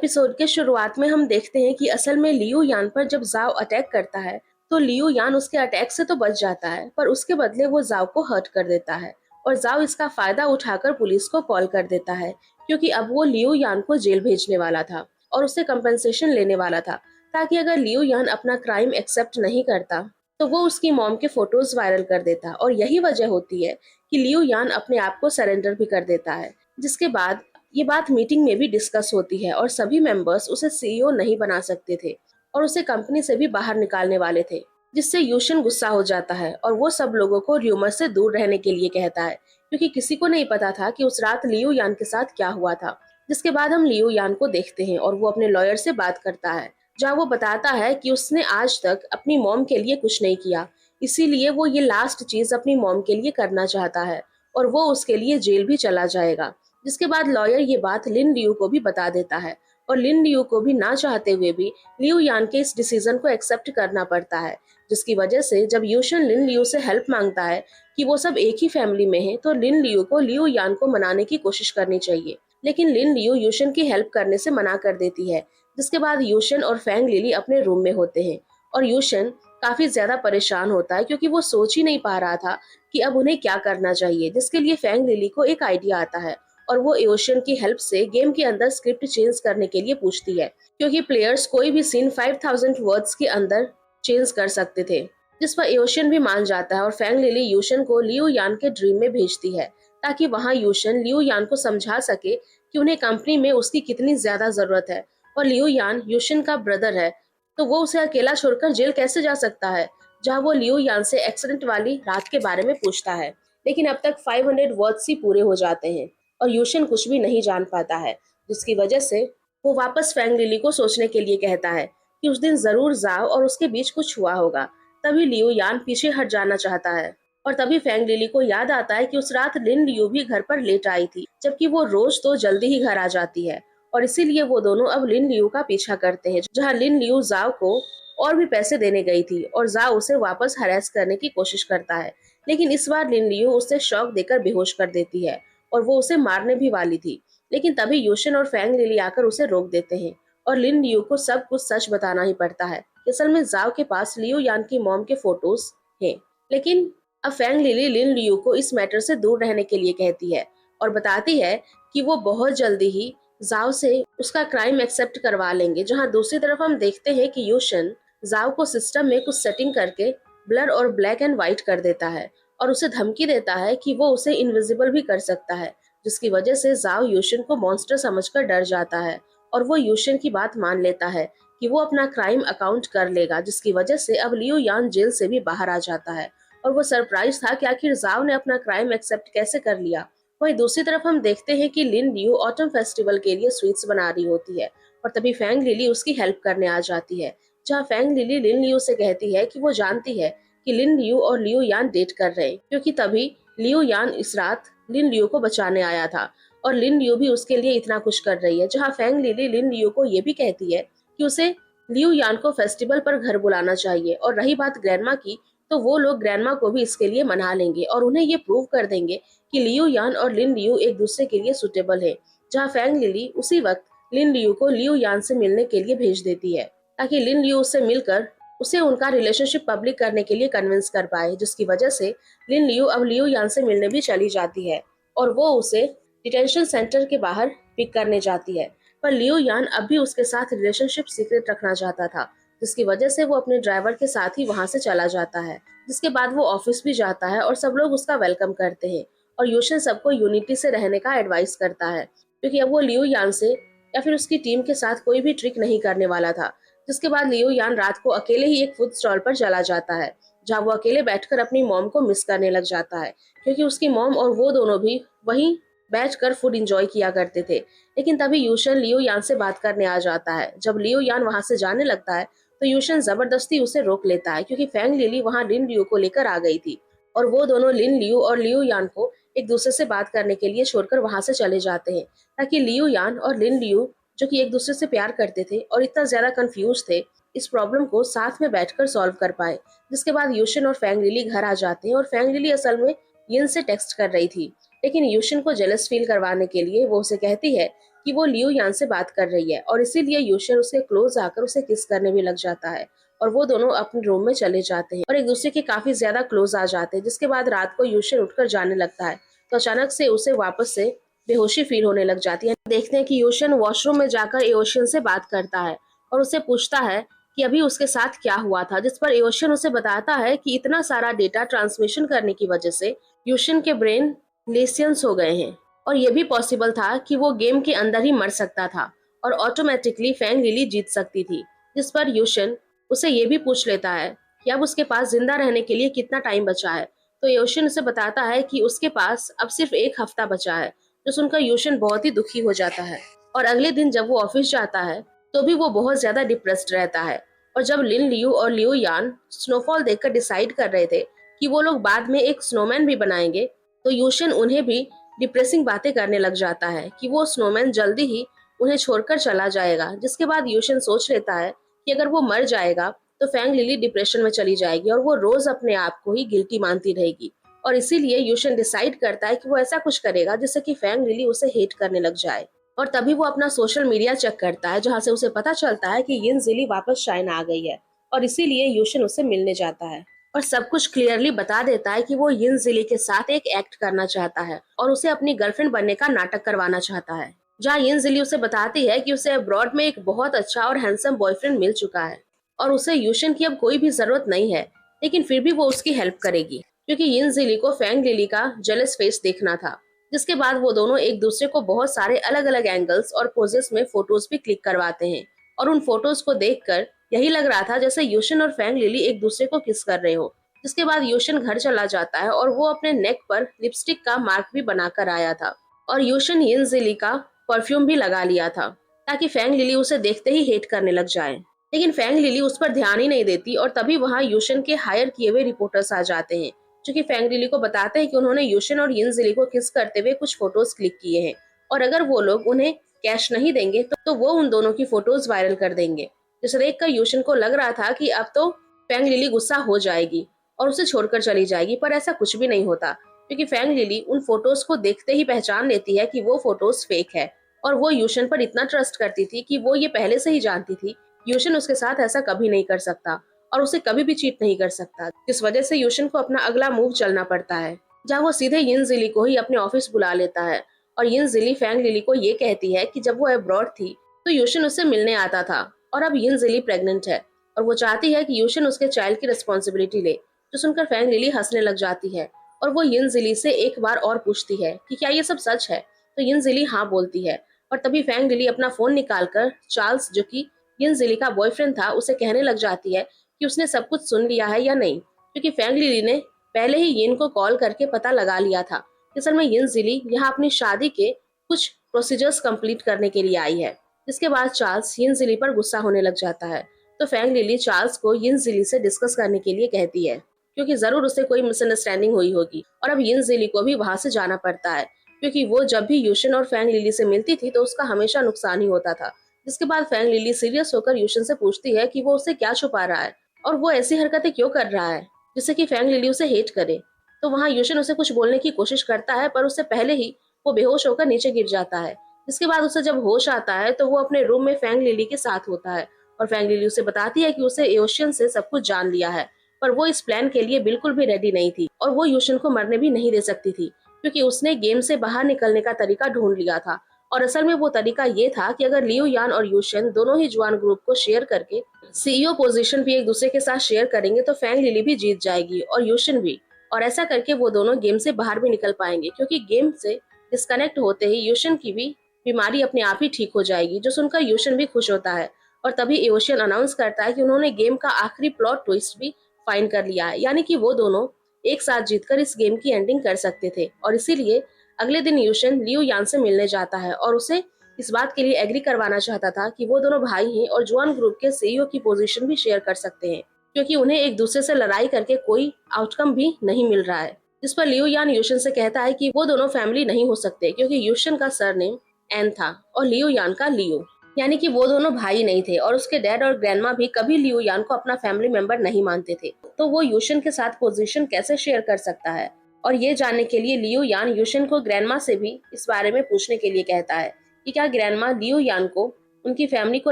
Episode के शुरुआत में हम देखते हैं कि असल में लियू यान पर जब जाओ अटैक करता है तो लियू यान उसके अटैक से तो बच जाता है, पर उसके बदले वो जाओ को हर्ट कर देता है। और जाओ इसका फायदा उठाकर पुलिस को कॉल कर देता है, क्योंकि अब वो लियू यान को जेल भेजने वाला था और उससे कंपनसेशन लेने वाला था, ताकि अगर लियू यान अपना क्राइम एक्सेप्ट नहीं करता तो वो उसकी मॉम के फोटोज वायरल कर देता। और यही वजह होती है कि लियू यान अपने आप को सरेंडर भी कर देता है। जिसके बाद ये बात मीटिंग में भी डिस्कस होती है और सभी मेंबर्स उसे सीईओ नहीं बना सकते थे और उसे कंपनी से भी बाहर निकालने वाले थे, जिससे यूशन गुस्सा हो जाता है और वो सब लोगों को र्यूमर से दूर रहने के लिए कहता है, क्योंकि किसी को नहीं पता था कि उस रात लियू यान के साथ क्या हुआ था। जिसके बाद हम लियू यान को देखते हैं और वो अपने लॉयर से बात करता है, जहाँ वो बताता है कि उसने आज तक अपनी मॉम के लिए कुछ नहीं किया, इसीलिए वो ये लास्ट चीज अपनी मॉम के लिए करना चाहता है और वो उसके लिए जेल भी चला जाएगा। जिसके बाद लॉयर ये बात लिन लियू को भी बता देता है और लिन लियू को भी ना चाहते हुए भी लियू यान के इस डिसीजन को एक्सेप्ट करना पड़ता है। जिसकी वजह से जब यूशन लिन लियू से हेल्प मांगता है कि वो सब एक ही फैमिली में हैं, तो लिन लियू को लियू यान को मनाने की कोशिश करनी चाहिए, लेकिन लिन लियू यूशन की हेल्प करने से मना कर देती है। जिसके बाद यूशन और फैंग लिली अपने रूम में होते हैं और यूशन काफी ज्यादा परेशान होता है, क्योंकि वो सोच ही नहीं पा रहा था कि अब उन्हें क्या करना चाहिए। जिसके लिए फैंग लिली को एक आइडिया आता है और वो एओशियन की हेल्प से गेम के अंदर स्क्रिप्ट चेंज करने के लिए पूछती है, क्योंकि प्लेयर्स कोई भी सीन 5000 वर्ड्स के अंदर चेंज कर सकते थे। जिस पर एओशियन भी मान जाता है और फैंग लिली यूशन को लियू यान के ड्रीम में भेजती है, ताकि वहां यूशन लियू यान को समझा सके कि उन्हें कंपनी में उसकी कितनी ज्यादा जरूरत है। और लियू यान यूशन का ब्रदर है, तो वो उसे अकेला छोड़कर जेल कैसे जा सकता है, जहाँ वो लियू यान से एक्सीडेंट वाली रात के बारे में पूछता है। लेकिन अब तक 500 वर्ड्स ही पूरे हो जाते हैं और यूशन कुछ भी नहीं जान पाता है, जिसकी वजह से वो वापस फैंग लिली को सोचने के लिए कहता है कि उस दिन जरूर जाओ और उसके बीच कुछ हुआ होगा। तभी लियू यान पीछे हट जाना चाहता है और तभी फैंग लिली को याद आता है कि उस रात लिन लियू भी घर पर लेट आई थी, जबकि वो रोज तो जल्दी ही घर आ जाती है। और इसीलिए वो दोनों अब लिन लियू का पीछा करते हैं, जहाँ लिन लियू जाओ को और भी पैसे देने गई थी और जाओ उसे वापस हरास करने की कोशिश करता है। लेकिन इस बार लिन लियू उसे शॉक देकर बेहोश कर देती है और वो उसे मारने भी वाली थी। लेकिन तभी यूशन और फैंग लिली आकर उसे रोक देते हैं और लिन लियू को सब कुछ सच बताना ही पड़ता है। असल में जाओ के पास लियू यान की मॉम के फोटोज हैं। लेकिन अब फैंग लिली लिन लियू को इस मैटर से दूर रहने के लिए कहती है और बताती है कि वो बहुत जल्दी ही जाओ से उसका क्राइम एक्सेप्ट करवा लेंगे। जहां दूसरी तरफ हम देखते हैं कि यूशन जाओ को सिस्टम में कुछ सेटिंग करके ब्लर और ब्लैक एंड व्हाइट कर देता है और उसे धमकी देता है कि वो उसे इनविजिबल भी कर सकता है, जिसकी वजह से जाओ यूशन को मॉन्स्टर समझकर डर जाता है और वो यूशन की बात मान लेता है कि वो अपना क्राइम अकाउंट कर लेगा। जिसकी वजह से अब लियू यान जेल से भी बाहर आ जाता है और वो सरप्राइज था कि आखिर जाओ ने अपना क्राइम एक्सेप्ट कैसे कर लिया। वहीं दूसरी तरफ हम देखते हैं कि लिन लियू ऑटम फेस्टिवल के लिए स्वीट्स बना रही होती है और तभी फैंग लिली उसकी हेल्प करने आ जाती है, जहाँ फैंग लिली लिन लियू से कहती है कि वो जानती है कि लिन लियू और लियू यान डेट कर रहे हैं, क्योंकि तभी लियू यान इस रात लिन लियू को बचाने आया था और लिन लियू भी उसके लिए इतना कुछ कर रही है। जहाँ फैंग लिली लिन लियू को ये भी कहती है कि उसे लियू यान को फेस्टिवल पर घर बुलाना चाहिए। और रही बात ग्रैंडमा की, तो वो लोग ग्रैंडमा को भी इसके लिए मना लेंगे और उन्हें ये प्रूव कर देंगे कि लियू यान और लिन लियू एक दूसरे के लिए सुटेबल है। जहाँ फैंग लिली उसी वक्त लिन लियू को लियू यान से मिलने के लिए भेज देती है, ताकि लिन लियू उससे मिलकर उसे उनका रिलेशनशिप पब्लिक करने के लिए कन्विंस कर पाए। जिसकी वजह से लिन लियू अब लियू यान से मिलने भी चली जाती है और वो उसे डिटेंशन सेंटर के बाहर पिक करने जाती है। पर लियू यान अब भी उसके साथ रिलेशनशिप सीक्रेट रखना चाहता था, जिसकी वजह से वो अपने ड्राइवर के साथ ही वहां से चला जाता है। जिसके बाद वो ऑफिस भी जाता है और सब लोग उसका वेलकम करते हैं और यूशन सबको यूनिटी से रहने का एडवाइस करता है, क्योंकि अब वो लियू यान से या फिर उसकी टीम के साथ कोई भी ट्रिक नहीं करने वाला था। जिसके बाद लियू यान रात को अकेले ही एक फूड स्टॉल पर चला जाता है, जहाँ वो अकेले बैठकर अपनी मॉम को मिस करने लग जाता है, क्योंकि उसकी मॉम और वो दोनों भी वहीं बैठकर फूड एंजॉय किया करते थे। लेकिन तभी यूशन लियू यान से बात करने आ जाता है। जब लियू यान वहां से जाने लगता है तो यूशन जबरदस्ती उसे रोक लेता है, क्योंकि फैंग लिली वहां लिन लियू को लेकर आ गई थी और वो दोनों लिन लियू और लियू यान को एक दूसरे से बात करने के लिए छोड़कर वहां से चले जाते हैं, ताकि लियू यान और लिन लियू, जो कि एक दूसरे से प्यार करते थे और इतना ज्यादा कंफ्यूज थे, इस प्रॉब्लम को साथ में बैठकर सॉल्व कर पाए। जिसके बाद यूशन और फैंग लिली घर आ जाते हैं और फैंग लिली असल में यिन से टेक्स्ट कर रही थी, लेकिन यूशन को जेलस फील करवाने के लिए वो उसे कहती है कि वो लियो यान से बात कर रही है और इसीलिए यूशन उसके क्लोज आकर उसे किस करने भी लग जाता है और वो दोनों अपने रूम में चले जाते हैं और एक दूसरे के काफी ज्यादा क्लोज आ जाते हैं। जिसके बाद रात को यूशन उठकर जाने लगता है तो अचानक से उसे वापस से बेहोशी फील होने लग जाती है। देखते हैं कि यूशन वॉशरूम में जाकर एओशियन से बात करता है और उसे पूछता है कि अभी उसके साथ क्या हुआ था, जिस पर एओशियन उसे बताता है कि इतना सारा डेटा ट्रांसमिशन करने की वजह से यूशन के ब्रेन लेसियंस हो गए हैं और ये भी पॉसिबल था कि वो गेम के अंदर ही मर सकता था और ऑटोमेटिकली फैंग लिली जीत सकती थी। जिस पर यूशन उसे ये भी पूछ लेता है कि अब उसके पास जिंदा रहने के लिए कितना टाइम बचा है। तो यूशन उसे बताता है कि उसके पास अब सिर्फ 1 हफ्ता बचा है, जो सुनकर यूशन बहुत ही दुखी हो जाता है और अगले दिन जब वो ऑफिस जाता है तो भी वो बहुत ज्यादा डिप्रेस्ड रहता है। और जब लिन लियू और लियो यान स्नोफॉल देखकर डिसाइड कर रहे थे कि वो लोग बाद में एक स्नोमैन भी बनाएंगे, तो यूशन उन्हें भी डिप्रेसिंग बातें करने लग जाता है कि वो स्नोमैन जल्दी ही उन्हें छोड़कर चला जाएगा। जिसके बाद यूशन सोच लेता है कि अगर वो मर जाएगा तो फैंग लिली डिप्रेशन में चली जाएगी और वो रोज अपने आप को ही गिल्टी मानती रहेगी और इसीलिए यूशन डिसाइड करता है कि वो ऐसा कुछ करेगा जिससे कि फैंग लिली उसे हेट करने लग जाए। और तभी वो अपना सोशल मीडिया चेक करता है जहाँ से उसे पता चलता है कि यिन जिली वापस चाइना आ गई है और इसीलिए यूशन उससे मिलने जाता है और सब कुछ क्लियरली बता देता है कि वो यिन जिली के साथ एक एक्ट करना चाहता है और उसे अपनी गर्लफ्रेंड बनने का नाटक करवाना चाहता है। जहाँ यिन जिली उसे बताती है कि उसे अब्रॉड में एक बहुत अच्छा और हैंडसम बॉयफ्रेंड मिल चुका है और उसे यूशन की अब कोई भी जरूरत नहीं है, लेकिन फिर भी वो उसकी हेल्प करेगी क्योंकि यिन जिली को फैंग लिली का जेलस फेस देखना था। जिसके बाद वो दोनों एक दूसरे को बहुत सारे अलग अलग एंगल्स और पोजेस में फोटोज भी क्लिक करवाते हैं और उन फोटोज को देखकर यही लग रहा था जैसे यूशन और फैंग लिली एक दूसरे को किस कर रहे हो। जिसके बाद यूशन घर चला जाता है और वो अपने नेक पर लिपस्टिक का मार्क भी बनाकर आया था और यूशन यिन जिली का परफ्यूम भी लगा लिया था ताकि फैंग लिली उसे देखते ही हेट करने लग जाए। लेकिन फैंग लिली उस पर ध्यान ही नहीं देती और तभी वहाँ यूशन के हायर किए हुए रिपोर्टर्स आ जाते हैं जो कि फैंग लिली को बताते हैं कि उन्होंने यूशन और यिन जिली को किस करते हुए कुछ फोटोज क्लिक किए हैं और अगर वो लोग उन्हें कैश नहीं देंगे तो वो उन दोनों की फोटोज वायरल कर देंगे। जिसे देखकर यूशन को लग रहा था कि अब तो फैंग लिली गुस्सा हो जाएगी और उसे छोड़कर चली जाएगी, पर ऐसा कुछ भी नहीं होता क्योंकि फैंग लिली उन फोटोज को देखते ही पहचान लेती है कि वो फोटोज फेक है और वो यूशन पर इतना ट्रस्ट करती थी कि वो ये पहले से ही जानती थी यूशन उसके साथ ऐसा कभी नहीं कर सकता और उसे कभी भी चीट नहीं कर सकता। इस वजह से यूशन को अपना अगला मूव चलना पड़ता है जहाँ वो सीधे यिन जिली को ही अपने ऑफिस बुला लेता है और यिन जिली फैंग लिली को ये कहती है कि जब वो अब्रॉड थी तो यूशन उससे मिलने आता था और अब यिन जिली प्रेग्नेंट है और वो चाहती है कि यूशन उसके चाइल्ड की रिस्पॉन्सिबिलिटी ले। जो सुनकर फैंग लिली हंसने लग जाती है और वो यिन जिली से एक बार और पूछती है कि क्या ये सब सच है। तो यिन जिली हाँ बोलती है और तभी फैंग लिली अपना फोन निकालकर चार्ल्स जो कि यिन जिली का बॉयफ्रेंड था उसे कहने लग जाती है कि उसने सब कुछ सुन लिया है या नहीं, क्योंकि फैंग लिली ने पहले ही यिन को कॉल करके पता लगा लिया था कि असल में यिन जिली यहाँ अपनी शादी के कुछ प्रोसीजर्स कंप्लीट करने के लिए आई है। जिसके बाद चार्ल्स यिन जिली पर गुस्सा होने लग जाता है तो फैंग लिली चार्ल्स को यिन जिली से डिस्कस करने के लिए कहती है क्योंकि जरूर उसे कोई मिसअंडरस्टैंडिंग हुई होगी और अब यिन जिली को भी वहां से जाना पड़ता है क्योंकि वो जब भी यूशन और फैंग लिली से मिलती थी तो उसका हमेशा नुकसान ही होता था। जिसके बाद फैंग लिली सीरियस होकर यूशन से पूछती है कि वो उसे क्या छुपा रहा है और वो ऐसी हरकतें क्यों कर रहा है जिससे कि फैंग लिली उसे हेट करे। तो वहाँ यूशन उसे कुछ बोलने की कोशिश करता है पर उससे पहले ही वो बेहोश होकर नीचे गिर जाता है। जिसके बाद उसे जब होश आता है तो वो अपने रूम में फैंग लिली के साथ होता है और फैंग लिली उसे बताती है कि उसे एओशियन से सब कुछ जान लिया है, पर वो इस प्लान के लिए बिल्कुल भी रेडी नहीं थी और वो यूशन को मरने भी नहीं दे सकती थी क्योंकि उसने गेम से बाहर निकलने का तरीका ढूंढ लिया था। और असल में वो तरीका ये था कि अगर लियो यान और यूशन दोनों ही जुआन ग्रुप को शेयर करके सीईओ पोजीशन भी एक दूसरे के साथ शेयर करेंगे तो फैंग लिली भी जीत जाएगी और यूशन भी। और ऐसा करके वो दोनों गेम से बाहर भी निकल पाएंगे क्योंकि गेम से डिस्कनेक्ट होते ही यूशन की भी बीमारी अपने आप ही ठीक हो जाएगी। जो सुनकर यूशन भी खुश होता है और तभी एओशियन अनाउंस करता है कि उन्होंने गेम का आखिरी प्लॉट ट्विस्ट भी फाइंड कर लिया है, यानी कि वो दोनों एक साथ जीतकर इस गेम की एंडिंग कर सकते थे। और इसीलिए अगले दिन यूशन लियो यान से मिलने जाता है और उसे इस बात के लिए एग्री करवाना चाहता था कि वो दोनों भाई हैं और जुआन ग्रुप के सीईओ की पोजीशन भी शेयर कर सकते हैं क्योंकि उन्हें एक दूसरे से लड़ाई करके कोई आउटकम भी नहीं मिल रहा है। जिस पर लियो यान यूशन से कहता है कि वो दोनों फैमिली नहीं हो सकते क्योंकि यूशन का सरनेम एन था और लियो यान का लियो, यानी कि वो दोनों भाई नहीं थे और उसके डैड और ग्रैंडमा भी कभी लियो यान को अपना फैमिली मेंबर नहीं मानते थे। तो वो यूशन के साथ पोजीशन कैसे शेयर कर सकता है। और ये जानने के लिए लियो यान यूशन को ग्रैंडमा से भी इस बारे में पूछने के लिए कहता है कि क्या ग्रैंडमा लियो यान को उनकी फैमिली को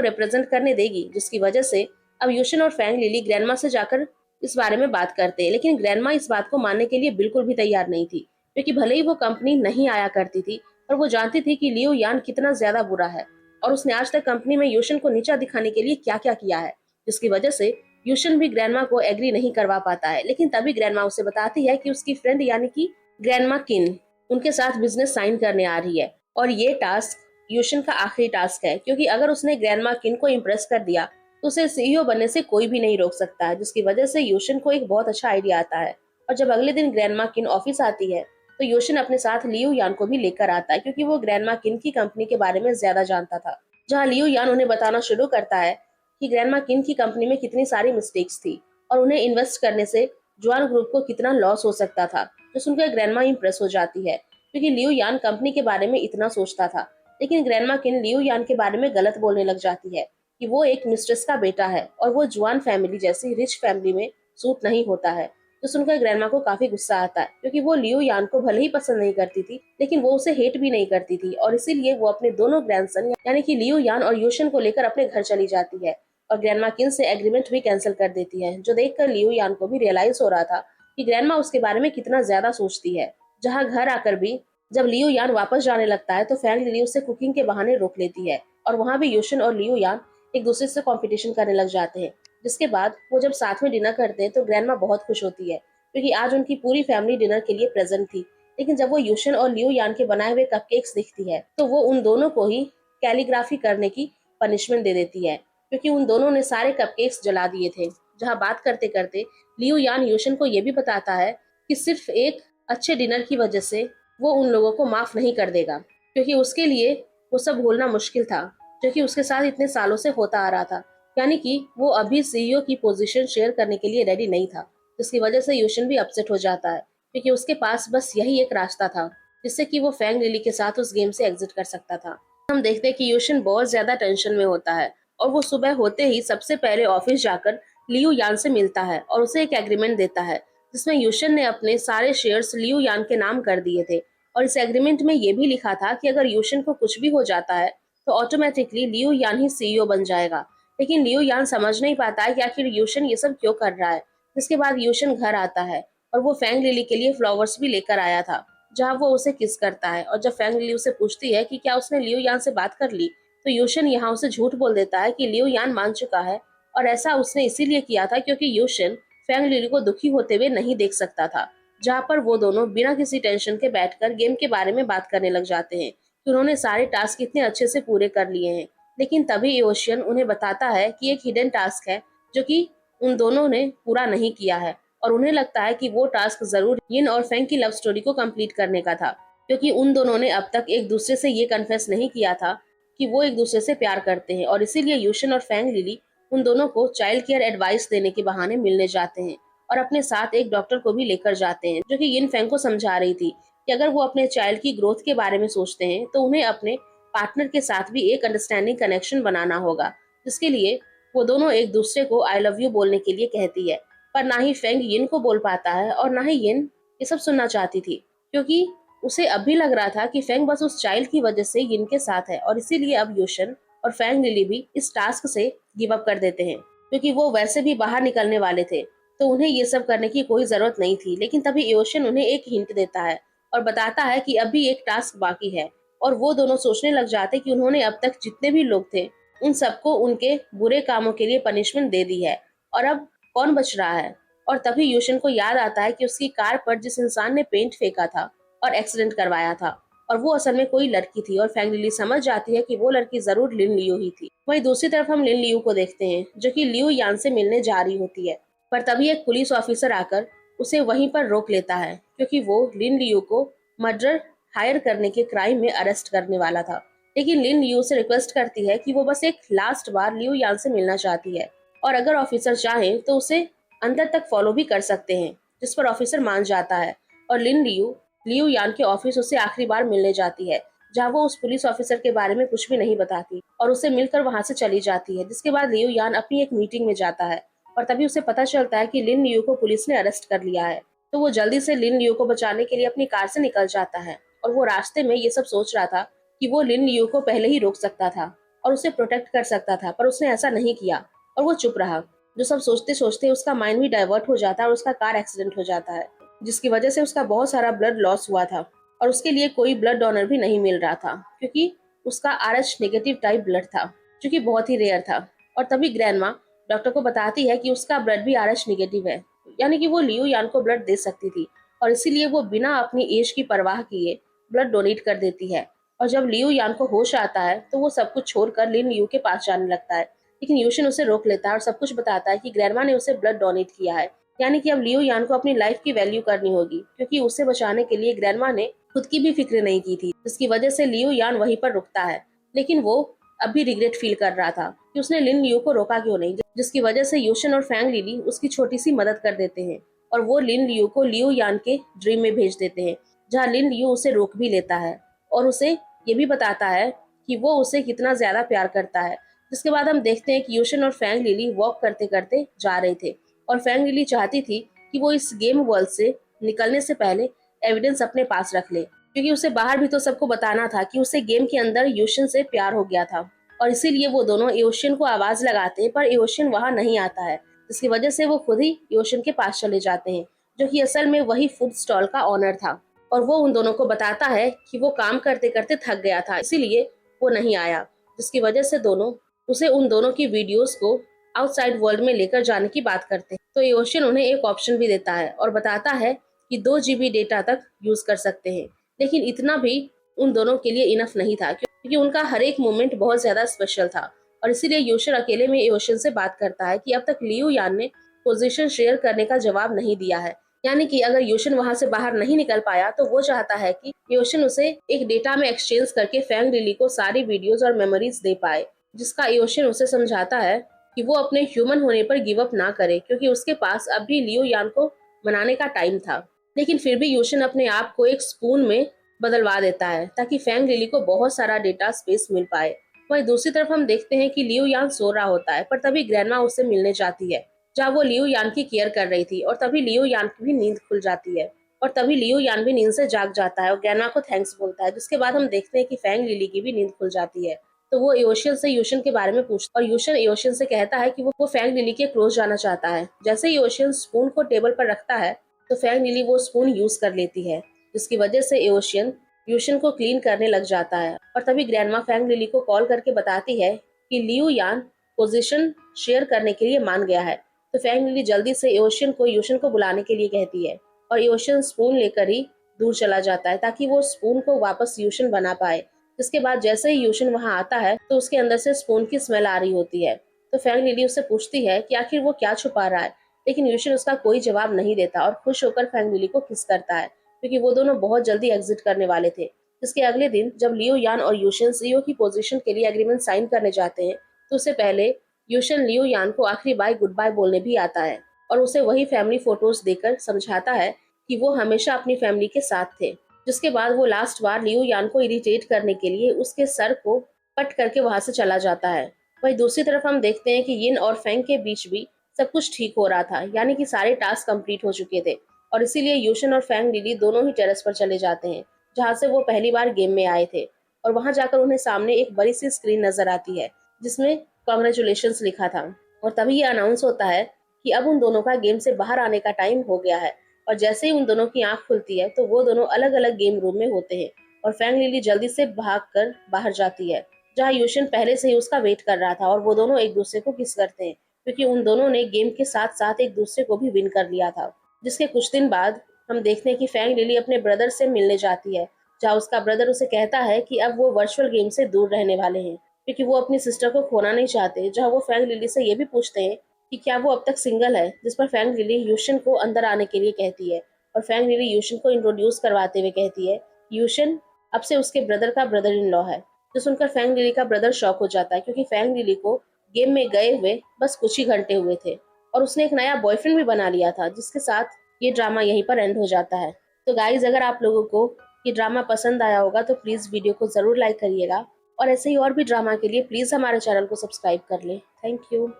रिप्रेजेंट करने देगी, जिसकी वजह से अब यूशन और फैंग लिली ग्रैंडमा से जाकर इस बारे में बात करते हैं। लेकिन ग्रैंडमा इस बात को मानने के लिए बिल्कुल भी तैयार नहीं थी, क्योंकि भले ही वो कंपनी नहीं आया करती थी, पर वो जानती थी कि लियो यान कितना ज्यादा बुरा है और उसने आज तक कंपनी में यूशन को नीचा दिखाने के लिए क्या क्या किया है, जिसकी वजह से यूशन भी ग्रैंडमा को एग्री नहीं करवा पाता है। लेकिन तभी ग्रैंडमा उसे बताती है कि उसकी फ्रेंड यानी कि ग्रैंडमा किन उनके साथ बिजनेस साइन करने आ रही है और ये टास्क यूशन का आखिरी टास्क है, क्योंकि अगर उसने ग्रैंडमा किन को इम्प्रेस कर दिया तो उसे सीईओ बनने से कोई भी नहीं रोक सकता है, जिसकी वजह से यूशन को एक बहुत अच्छा आइडिया आता है। और जब अगले दिन ग्रैंडमा किन ऑफिस आती है तो यूशन अपने साथ लियो यान को भी लेकर आता है, क्योंकि वो ग्रैंडमा किन की कंपनी के बारे में ज्यादा जानता था। जहाँ लियो यान उन्हें बताना शुरू करता है कि ग्रैंडमा किन की कंपनी में कितनी सारी मिस्टेक्स थी और उन्हें इन्वेस्ट करने से जुआन ग्रुप को कितना लॉस हो सकता था, जो सुनकर ग्रैंडमा इम्प्रेस हो जाती है, क्योंकि लियो यान कंपनी के बारे में इतना सोचता था। लेकिन ग्रैंडमा किन लियो यान के बारे में गलत बोलने लग जाती है कि वो एक मिस्ट्रेस का बेटा है और वो जुआन फैमिली जैसी रिच फैमिली में सूट नहीं होता है। तो सुनकर ग्रैंडमा को काफी गुस्सा आता है, क्योंकि वो लियो यान को भले ही पसंद नहीं करती थी, लेकिन वो उसे हेट भी नहीं करती थी और इसीलिए वो अपने दोनों ग्रैंडसन यानी कि लियो यान और यूशन को लेकर अपने घर चली जाती है और ग्रैंडमा किन से एग्रीमेंट भी कैंसिल कर देती है, जो देखकर लियो यान को भी रियलाइज हो रहा था कि ग्रैंडमा उसके बारे में कितना ज्यादा सोचती है। जहाँ घर आकर भी जब लियो यान वापस जाने लगता है तो फैंग लिली उसे कुकिंग के बहाने रोक लेती है और वहाँ भी यूशन और लियो यान एक दूसरे से कंपटीशन करने लग जाते हैं। जिसके बाद वो जब साथ में डिनर करते हैं तो ग्रैंडमा बहुत खुश होती है, क्योंकि आज उनकी पूरी फैमिली डिनर के लिए प्रेजेंट थी। लेकिन जब वो यूशन और लियो यान के बनाए हुए कपकेक्स दिखती है तो वो उन दोनों को ही कैलीग्राफी करने की पनिशमेंट दे देती है, क्योंकि उन दोनों ने सारे कपकेक्स जला दिए थे। जहाँ बात करते करते लियो यान यूशन को ये भी बताता है कि सिर्फ एक अच्छे डिनर की वजह से वो उन लोगों को माफ नहीं कर देगा, क्योंकि उसके लिए वो सब भूलना मुश्किल था जो कि उसके साथ इतने सालों से होता आ रहा था। यानी कि वो अभी सीईओ की पोजीशन शेयर करने के लिए रेडी नहीं था, जिसकी वजह से यूशन भी अपसेट हो जाता है, क्योंकि उसके पास बस यही एक रास्ता था जिससे कि वो फैंग लिली के साथ उस गेम से एग्जिट कर सकता था। हम देखते हैं कि यूशन बहुत ज्यादा टेंशन में होता है और वो सुबह होते ही सबसे पहले ऑफिस जाकर लियो यान से मिलता है और उसे एक एग्रीमेंट देता है, जिसमें यूशन ने अपने सारे शेयर्स लियो यान के नाम कर दिए थे और इस एग्रीमेंट में ये भी लिखा था कि अगर यूशन को कुछ भी हो जाता है तो ऑटोमेटिकली लियो यान ही सीईओ बन जाएगा। लेकिन लियो यान समझ नहीं पाता है कि आखिर यूशन ये सब क्यों कर रहा है। जिसके बाद यूशन घर आता है और वो फैंग लिली के लिए फ्लावर्स भी लेकर आया था, जहाँ वो उसे किस करता है। और जब फैंग लिली उसे पूछती है कि क्या उसने लियो यान से बात कर ली, तो यूशन यहाँ उसे झूठ बोल देता है कि लियो यान मान चुका है और ऐसा उसने इसीलिए किया था क्योंकि यूशन फैंग लिली को दुखी होते हुए नहीं देख सकता था। जहाँ पर वो दोनों बिना किसी टेंशन के बैठकर गेम के बारे में बात करने लग जाते हैं कि उन्होंने सारे टास्क कितने अच्छे से पूरे कर लिए हैं। लेकिन तभी ओशियन उन्हें बताता है कि एक हिडन टास्क है जो कि उन दोनों ने पूरा नहीं किया है और उन्हें लगता है कि वो टास्क जरूर यिन और फैंग की लव स्टोरी को कंप्लीट करने का था, क्योंकि उन दोनों ने अब तक एक दूसरे से ये कन्फेस नहीं किया था कि वो एक दूसरे से प्यार करते हैं। और इसीलिए यूशन और फैंग लिली उन दोनों को चाइल्ड केयर एडवाइस देने के बहाने मिलने जाते हैं और अपने साथ एक डॉक्टर को भी लेकर जाते हैं, जो कि यिन फैंग को समझा रही थी कि अगर वो अपने चाइल्ड की ग्रोथ के बारे में सोचते हैं तो उन्हें अपने पार्टनर के साथ भी एक अंडरस्टैंडिंग कनेक्शन बनाना होगा, जिसके लिए वो दोनों एक दूसरे को आई लव यू बोलने के लिए कहती है। पर ना ही फेंग यिन को बोल पाता है और ना ही यिन ये सब सुनना चाहती थी, क्योंकि उसे अब भी लग रहा था कि फेंग बस उस चाइल्ड की वजह से यिन के साथ है और इसीलिए अब यूशन और फैंग लिली भी इस टास्क से गिव अप कर देते हैं, क्योंकि वो वैसे भी बाहर निकलने वाले थे तो उन्हें ये सब करने की कोई जरूरत नहीं थी। लेकिन तभी यूशन उन्हें एक हिंट देता है और बताता है कि अभी एक टास्क बाकी है और वो दोनों सोचने लग जाते कि उन्होंने अब तक जितने भी लोग थे उन सबको उनके बुरे कामों के लिए पनिशमेंट दे दी है और अब कौन बच रहा है। और तभी यूशन को याद आता है कि उसकी कार पर जिस इंसान ने पेंट फेंका था और एक्सीडेंट करवाया था और वो असल में कोई लड़की थी और फैंग लिली समझ जाती है कि वो लड़की जरूर लिन लियो ही थी। वहीं दूसरी तरफ हम लिन लियो को देखते हैं जो कि लियो यान से मिलने जा रही होती है, पर तभी एक पुलिस ऑफिसर आकर उसे वहीं पर रोक लेता है, क्योंकि वो लिन लियो को मर्डर हायर करने के क्राइम में अरेस्ट करने वाला था। लेकिन लिन लियो से रिक्वेस्ट करती है कि वो बस एक लास्ट बार लियो यान से मिलना चाहती है और अगर ऑफिसर चाहे तो उसे अंदर तक फॉलो भी कर सकते हैं, जिस पर ऑफिसर मान जाता है और लिन लियो लियो यान के ऑफिस उससे आखिरी बार मिलने जाती है, जहाँ वो उस पुलिस ऑफिसर के बारे में कुछ भी नहीं बताती और उसे मिलकर वहां से चली जाती है। जिसके बाद लियो यान अपनी एक मीटिंग में जाता है और तभी उसे पता चलता है कि लिन लियो को पुलिस ने अरेस्ट कर लिया है। तो वो जल्दी से लिन लियो को बचाने के लिए अपनी कार से निकल जाता है और वो रास्ते में ये सब सोच रहा था कि वो लिन लियू को पहले ही रोक सकता था और उसे प्रोटेक्ट कर सकता था, पर उसने ऐसा नहीं किया और वो चुप रहा। जो सब सोचते सोचते उसका माइंड भी डाइवर्ट हो जाता है और उसका कार एक्सीडेंट हो जाता है, जिसकी वजह से उसका बहुत सारा ब्लड लॉस हुआ था और उसके लिए कोई ब्लड डोनर भी नहीं मिल रहा था, क्योंकि उसका RH नेगेटिव टाइप ब्लड था, जो कि बहुत ही रेयर था। और तभी ग्रैंडमा डॉक्टर को बताती है कि उसका ब्लड भी RH नेगेटिव है, यानी कि वो लियू यान को ब्लड दे सकती थी, और इसीलिए वो बिना अपनी एज की परवाह किए ब्लड डोनेट कर देती है। और जब लियू यान को होश आता है तो वो सब कुछ छोड़कर लिन लियू के पास जाने लगता है, लेकिन यूशिन उसे रोक लेता है और सब कुछ बताता है कि ग्रैंडमा ने उसे ब्लड डोनेट किया है, यानी कि अब लियू यान को अपनी लाइफ की वैल्यू करनी होगी, क्योंकि उसे बचाने के लिए ग्रैंडमा ने खुद की भी फिक्र नहीं की थी, जिसकी वजह से लियू यान वहीं पर रुकता है। लेकिन वो अब भी रिग्रेट फील कर रहा था कि उसने लिन लियू को रोका क्यों नहीं, जिसकी वजह से यूशिन और फैंग लिली उसकी छोटी सी मदद कर देते हैं और वो लिन लियू को लियू यान के ड्रीम में भेज देते हैं, जहाँ लिन लियू उसे रोक भी लेता है और उसे ये भी बताता है कि वो उसे कितना ज्यादा प्यार करता है। जिसके बाद हम देखते हैं कि यूशिन और फैंग लिली वॉक करते करते जा रहे थे और फैंग लिली चाहती थी कि वो इस गेम वर्ल्ड से निकलने से पहले एविडेंस अपने पास रख ले, क्योंकि उसे बाहर भी तो सबको बताना था कि उसे गेम के अंदर यूशिन से प्यार हो गया था। और इसीलिए वो दोनों एओशियन को आवाज लगाते हैं, पर एओशियन वहां नहीं आता है, जिसकी वजह से वो खुद ही एओशियन के पास चले जाते हैं, जो कि असल में वही फूड स्टॉल का ऑनर था। और वो उन दोनों को बताता है कि वो काम करते करते थक गया था, इसीलिए वो नहीं आया, जिसकी वजह से दोनों उसे उन दोनों की वीडियोस को आउटसाइड वर्ल्ड में लेकर जाने की बात करते हैं। तो एओशियन उन्हें एक ऑप्शन भी देता है और बताता है कि 2 GB डेटा तक यूज कर सकते हैं, लेकिन इतना भी उन दोनों के लिए इनफ नहीं था, क्योंकि उनका हर एक मोमेंट बहुत ज्यादा स्पेशल था। और इसीलिए यूशिन अकेले में एओशियन से बात करता है कि अब तक लियू यान ने पोजीशन शेयर करने का जवाब नहीं दिया है, यानी कि अगर यूशिन वहां से बाहर नहीं निकल पाया तो वो चाहता है कि यूशिन उसे एक डेटा में एक्सचेंज करके फैंग लिली को सारी वीडियोस और मेमोरीज दे पाए, जिसका यूशिन उसे समझाता है कि वो अपने ह्यूमन होने पर गिव अप ना करे, क्योंकि उसके पास अब भी लियू यान को मनाने का टाइम था। लेकिन फिर भी यूशिन अपने आप को एक स्पून में बदलवा देता है ताकि फैंग लिली को बहुत सारा डेटा स्पेस मिल पाए। वहीं दूसरी तरफ हम देखते हैं कि लियू यान सो रहा होता है, पर तभी ग्रैंडमा उससे मिलने जाती है, जहाँ वो लियू यान की केयर कर रही थी, और तभी लियू यान की भी नींद खुल जाती है और तभी लियू यान भी नींद से जाग जाता है और ग्रैंडमा को थैंक्स बोलता है। जिसके बाद हम देखते हैं कि फैंग लिली की भी नींद खुल जाती है। तो वो एओशियन से यूशिन के बारे में पूछता है और यूशिन एओशियन से कहता है कि वो फैंग लिली के क्लोज जाना चाहता है। जैसे ही एओशियन स्पून को टेबल पर रखता है तो फैंग लिली वो स्पून यूज कर लेती है, जिसकी वजह से एओशियन यूशिन को क्लीन करने लग जाता है। और तभी ग्रैंडमा फैंग लिली को कॉल करके बताती है कि लियू यान पोजीशन शेयर करने के लिए मान गया है। तो फैंग लिली जल्दी से एओशियन को यूशिन को बुलाने के लिए कहती है और एओशियन स्पून लेकर ही दूर चला जाता है ताकि वो स्पून को वापस यूशिन बना पाए। जिसके बाद जैसे ही यूशिन वहां आता है तो उसके अंदर से स्पून की स्मेल आ रही होती है। तो फैंग लिली उससे पूछती है कि आखिर वो क्या छुपा रहा है, लेकिन यूशिन उसका कोई जवाब नहीं देता और खुश होकर फैंग लिली को किस करता है, क्योंकि वो दोनों बहुत जल्दी एग्जिट करने वाले थे। जिसके अगले दिन जब लियो यान और यूशिन सीईओ की पोजीशन के लिए एग्रीमेंट साइन करने जाते हैं तो उससे पहले यूशिन लियो यान को आखिरी बाय गुड बाय बोलने भी आता है और उसे वही फैमिली फोटोज देकर समझाता है कि वो हमेशा अपनी फैमिली के साथ थे। जिसके बाद वो लास्ट बार लियो यान को इरिटेट करने के लिए उसके सर को कट करके वहां से चला जाता है। वहीं दूसरी तरफ हम देखते हैं कि यिन और फेंग के बीच भी सब कुछ ठीक हो रहा था, यानी कि सारे टास्क कंप्लीट हो चुके थे और इसीलिए यूशिन और फैंग लिली दोनों ही टेरेस पर चले जाते हैं, जहाँ से वो पहली बार गेम में आए थे। और वहां जाकर उन्हें सामने एक बड़ी सी स्क्रीन नजर आती है जिसमें कॉन्ग्रेचुलेशंस लिखा था। और तभी ये अनाउंस होता है कि अब उन दोनों का गेम से बाहर आने का टाइम हो गया है। और जैसे ही उन दोनों की आंख खुलती है तो वो दोनों अलग अलग गेम रूम में होते हैं और फैंग लिली जल्दी से भागकर बाहर जाती है, जहाँ यूशिन पहले से ही उसका वेट कर रहा था और वो दोनों एक दूसरे को किस करते हैं, क्योंकि उन दोनों ने गेम के साथ साथ एक दूसरे को भी विन कर लिया था। जिसके कुछ दिन बाद हम देखते हैं कि फैंग लिली अपने ब्रदर से मिलने जाती है, जहाँ उसका ब्रदर उसे कहता है कि अब वो वर्चुअल गेम से दूर रहने वाले हैं, क्योंकि वो अपनी सिस्टर को खोना नहीं चाहते। जहाँ वो फैंग लिली से ये भी पूछते हैं कि क्या वो अब तक सिंगल है, जिस पर फैंग लिली यूशिन को अंदर आने के लिए कहती है और फैंग लिली यूशिन को इंट्रोड्यूस करवाते हुए कहती है यूशिन अब से उसके ब्रदर का ब्रदर इन लॉ है। जो सुनकर फैंग लिली का ब्रदर शॉक हो जाता है, क्योंकि फैंग लिली को गेम में गए हुए बस कुछ ही घंटे हुए थे और उसने एक नया बॉयफ्रेंड भी बना लिया था। जिसके साथ ये ड्रामा यहीं पर एंड हो जाता है। तो गाइज, अगर आप लोगों को ये ड्रामा पसंद आया होगा तो प्लीज वीडियो को जरूर लाइक करिएगा और ऐसे ही और भी ड्रामा के लिए प्लीज हमारे चैनल को सब्सक्राइब कर ले। Thank you.